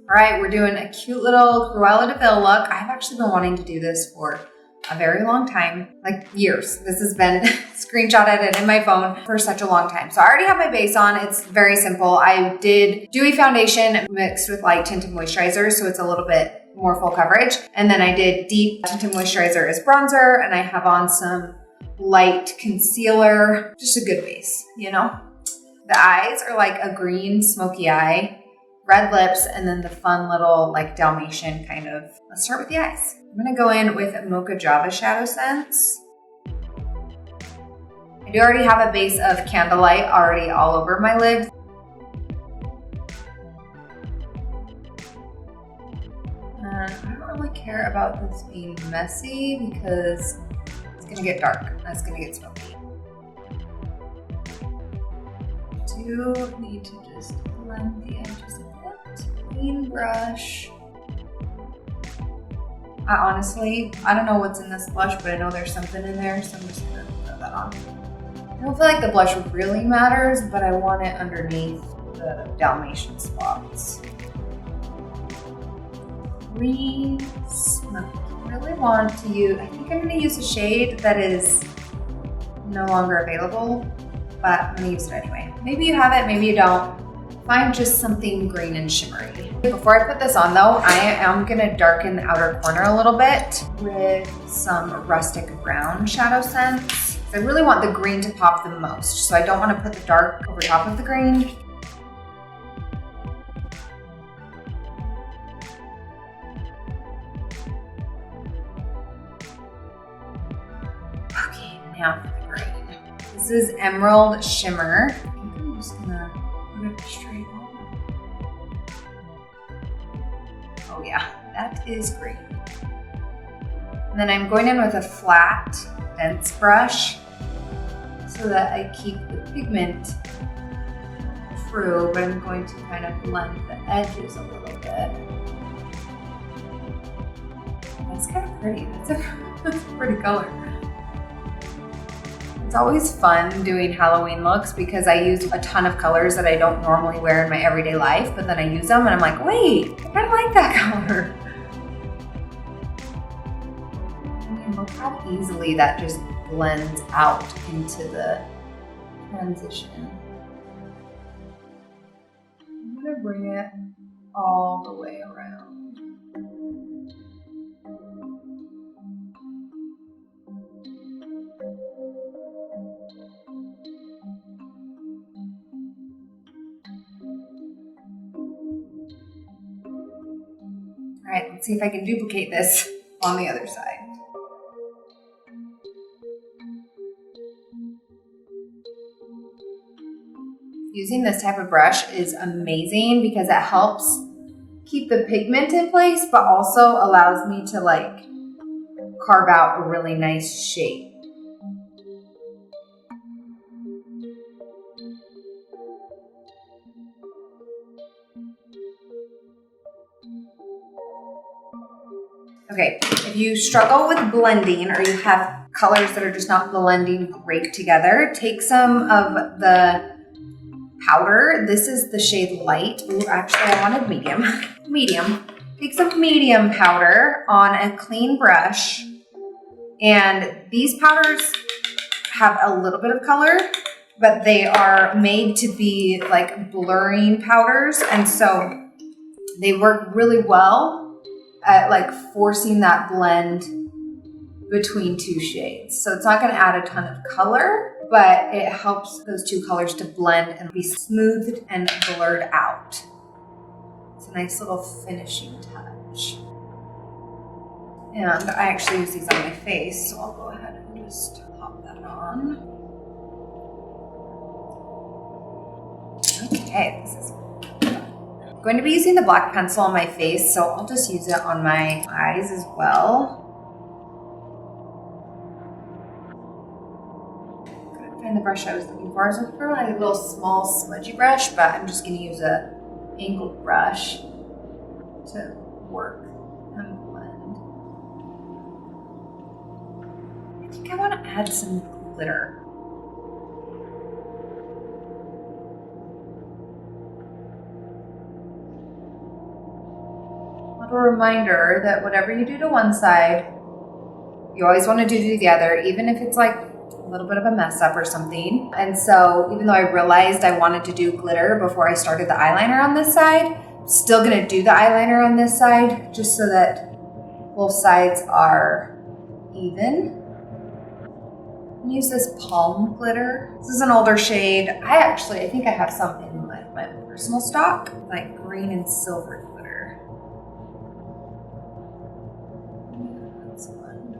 All right, we're doing a cute little Cruella de Vil look. I've actually been wanting to do this for a very long time, like years. This has been screenshotted in my phone for such a long time. So I already have my base on. It's very simple. I did Dewy foundation mixed with light tinted moisturizer, so it's a little bit more full coverage. And then I did deep tinted moisturizer as bronzer, and I have on some light concealer, just a good base, you know? The eyes are like a green smoky eye, red lips, and then the fun little like Dalmatian kind of. Let's start with the eyes. I'm gonna go in with Mocha Java ShadowSense. I do already have a base of Candlelight already all over my lids. And I don't really care about this being messy because it's gonna get dark and it's gonna get smoky. I do need to just blend the edges a bit. Clean brush. I don't know what's in this blush, but I know there's something in there, so I'm just gonna throw that on. I don't feel like the blush really matters, but I want it underneath the Dalmatian spots. Green Smoky. I really want to use, I think I'm gonna use a shade that is no longer available, but I'm gonna use it anyway. Maybe you have it, maybe you don't. Find just something green and shimmery. Before I put this on though, I am gonna darken the outer corner a little bit with some Rustic Brown ShadowSense. I really want the green to pop the most, so I don't want to put the dark over top of the green. Okay, now for the green. This is Emerald Shimmer. I think I'm just gonna put it straight on. Oh yeah, that is green. And then I'm going in with a flat, dense brush so that I keep the pigment through, but I'm going to kind of blend the edges a little bit. That's kind of pretty. That's a pretty color. It's always fun doing Halloween looks because I use a ton of colors that I don't normally wear in my everyday life, but then I use them and I'm like, wait, I kind of like that color. I mean, look how easily that just blends out into the transition. I'm gonna bring it all the way around. All right, let's see if I can duplicate this on the other side. Using this type of brush is amazing because it helps keep the pigment in place, but also allows me to like carve out a really nice shape. Okay, if you struggle with blending or you have colors that are just not blending great together, take some of the powder. This is the shade Light. Ooh, actually, I wanted medium. Medium. Take some medium powder on a clean brush. And these powders have a little bit of color, but they are made to be like blurring powders. And so they work really well at like forcing that blend between two shades. So it's not gonna add a ton of color, but it helps those two colors to blend and be smoothed and blurred out. It's a nice little finishing touch. And I actually use these on my face, so I'll go ahead and just pop that on. Okay, this is I'm going to be using the black pencil on my face, so I'll just use it on my eyes as well. Couldn't find the brush I was looking for. I was looking for like a little small smudgy brush, but I'm just going to use a angled brush to work and blend. I think I want to add some glitter. a reminder that whatever you do to one side, you always want to do to the other, even if it's like a little bit of a mess up or something. And so even though I realized I wanted to do glitter before I started the eyeliner on this side, I'm still going to do the eyeliner on this side just so that both sides are even. Use this palm glitter. This is an older shade. I think I have some in my personal stock, like green and silver glitter. That's fun.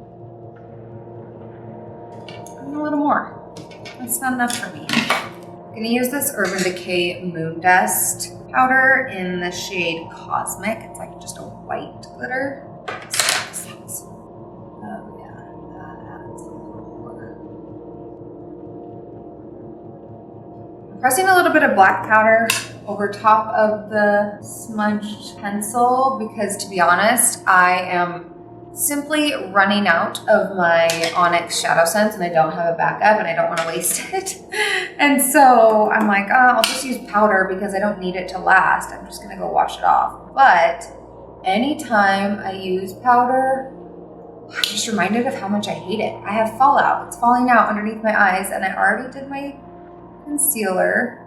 And a little more. That's not enough for me. I'm gonna use this Urban Decay Moon Dust powder in the shade Cosmic. It's like just a white glitter. Oh yeah, that adds a little more. I'm pressing a little bit of black powder over top of the smudged pencil because, to be honest, I am simply running out of my Onyx ShadowSense and I don't have a backup and I don't want to waste it. And so I'm like, I'll just use powder because I don't need it to last. I'm just gonna go wash it off. But anytime I use powder, I'm just reminded of how much I hate it. I have fallout. It's falling out underneath my eyes and I already did my concealer.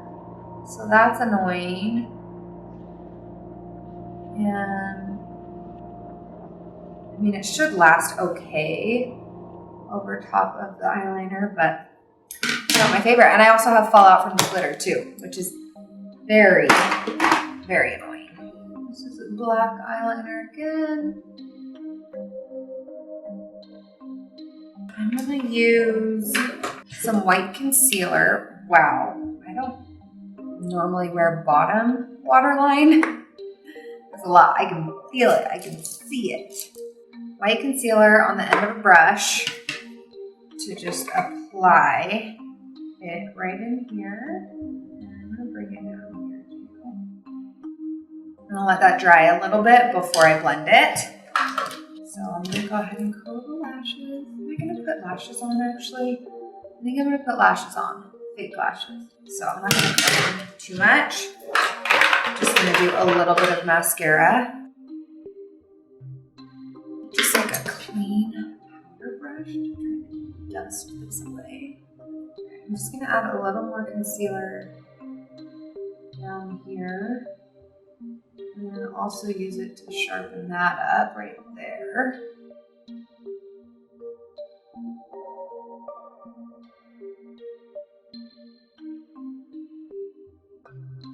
So that's annoying. And I mean, it should last okay over top of the eyeliner, but it's not my favorite. And I also have fallout from the glitter too, which is very, very annoying. This is a black eyeliner again. I'm gonna use some white concealer. Wow, I don't normally wear bottom waterline. That's a lot. I can feel it. I can see it. White concealer on the end of a brush to just apply it right in here. And I'm gonna bring it down here too. And I'll let that dry a little bit before I blend it. So I'm gonna go ahead and curl the lashes. Am I gonna put lashes on actually? I think I'm gonna put lashes on, fake lashes. So I'm not gonna curl them too much. I'm just gonna do a little bit of mascara. Just like a clean powder brush to try to dust this away. I'm just gonna add a little more concealer down here. And then also use it to sharpen that up right there.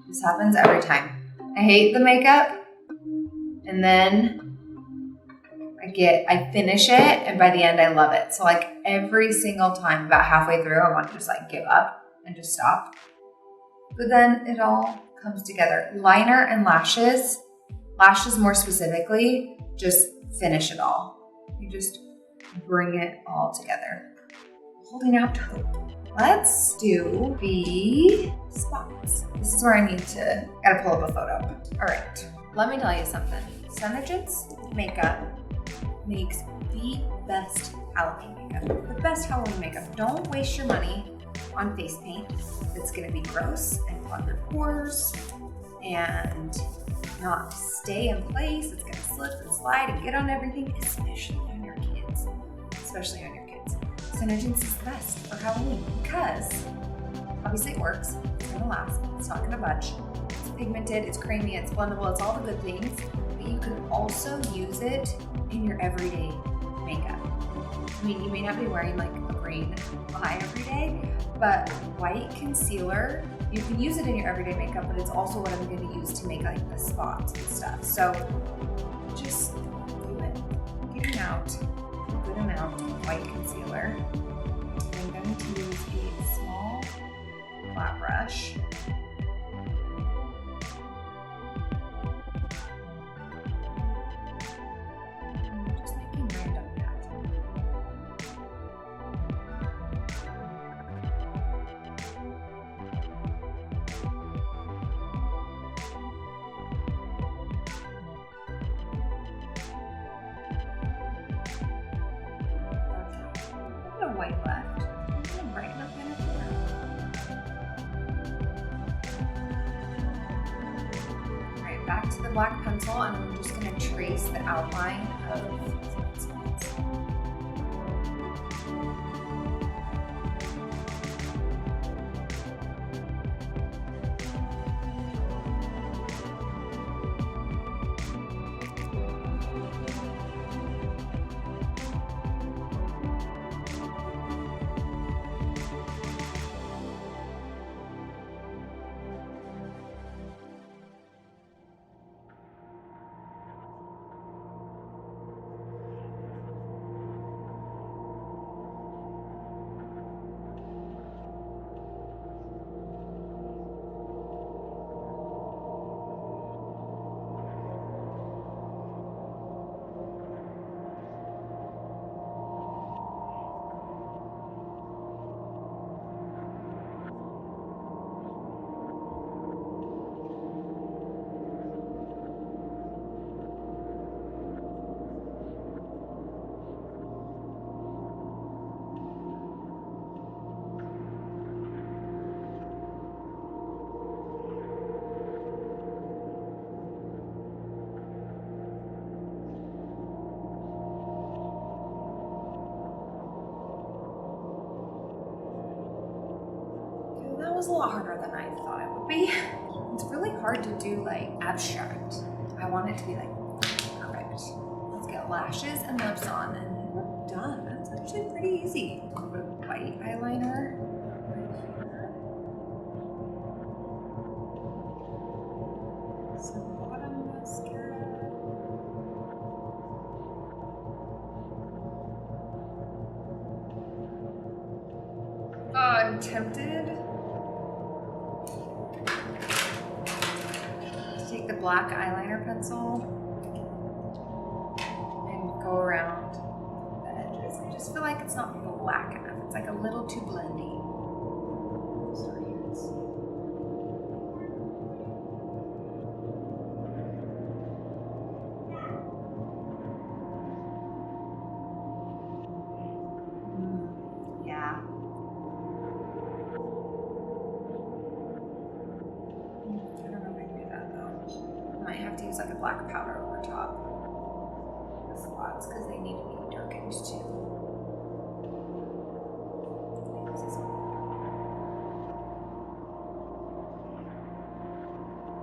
This happens every time. I hate the makeup, and then I finish it, and by the end I love it. So like every single time, about halfway through, I want to just like give up and just stop. But then it all comes together. Liner and lashes more specifically, just finish it all. You just bring it all together. Holding out hope. Let's do the spots. This is where I gotta pull up a photo. All right, let me tell you something. Senegence makeup makes the best Halloween makeup. The best Halloween makeup. Don't waste your money on face paint. It's gonna be gross and clog your pores and not stay in place. It's gonna slip and slide and get on everything, especially on your kids. Senegence is the best for Halloween because obviously it works. It's gonna last. It's not gonna budge. It's pigmented, it's creamy, it's blendable, it's all the good things. But you can also use it in your everyday makeup. I mean, you may not be wearing like a green eye every day, but white concealer, you can use it in your everyday makeup, but it's also what I'm going to use to make like the spots and stuff. So just do it. Getting out a good amount of white concealer. I'm going to use a small flat brush. White left. I'm gonna brighten up in it. Alright, back to the black pencil and I'm just gonna trace the outline of was a lot harder than I thought it would be. It's really hard to do like abstract. I want it to be like perfect. Let's get lashes and lips on and then we're done. That's actually pretty easy. A little bit of white eyeliner right here. Some bottom mascara. I'm tempted take the black eyeliner pencil and go around the edges. I just feel like it's not black enough. It's like a little too blendy. Sorry, yeah. I have to use like a black powder over top the spots because they need to be darkened too.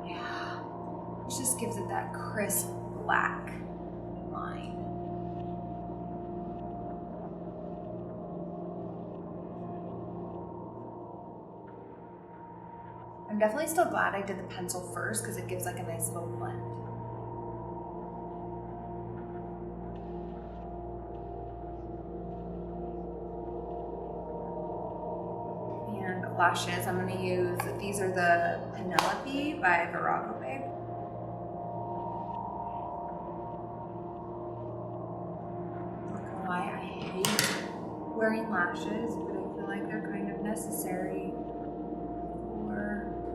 Yeah, it just gives it that crisp black line. I'm definitely still glad I did the pencil first because it gives like a nice little blend. And lashes, I'm going to use, these are the Penelope by Virago Babe. I'm not gonna lie, I hate wearing lashes, but I feel like they're kind of necessary.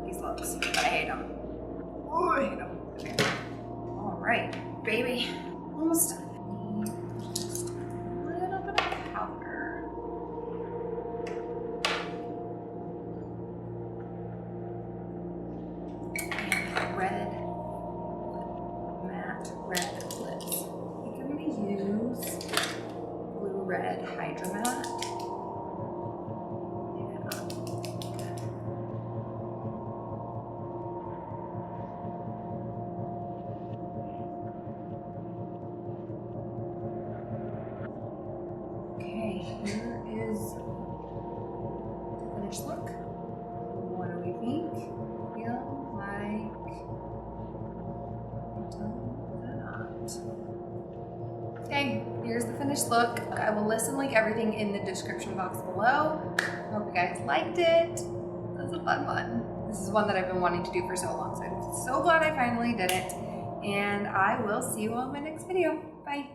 These looks, but I hate them. Oh, I hate them. Okay. All right, baby, almost done. Just a little bit of powder. And red, matte red lips. I think I'm gonna use Blue Red Hydra Matte. Here is the finished look. What do we think? Feel like that. Okay, here's the finished look. I will list and link everything in the description box below. Hope you guys liked it. It was a fun one. This is one that I've been wanting to do for so long, so I'm so glad I finally did it. And I will see you all in my next video. Bye.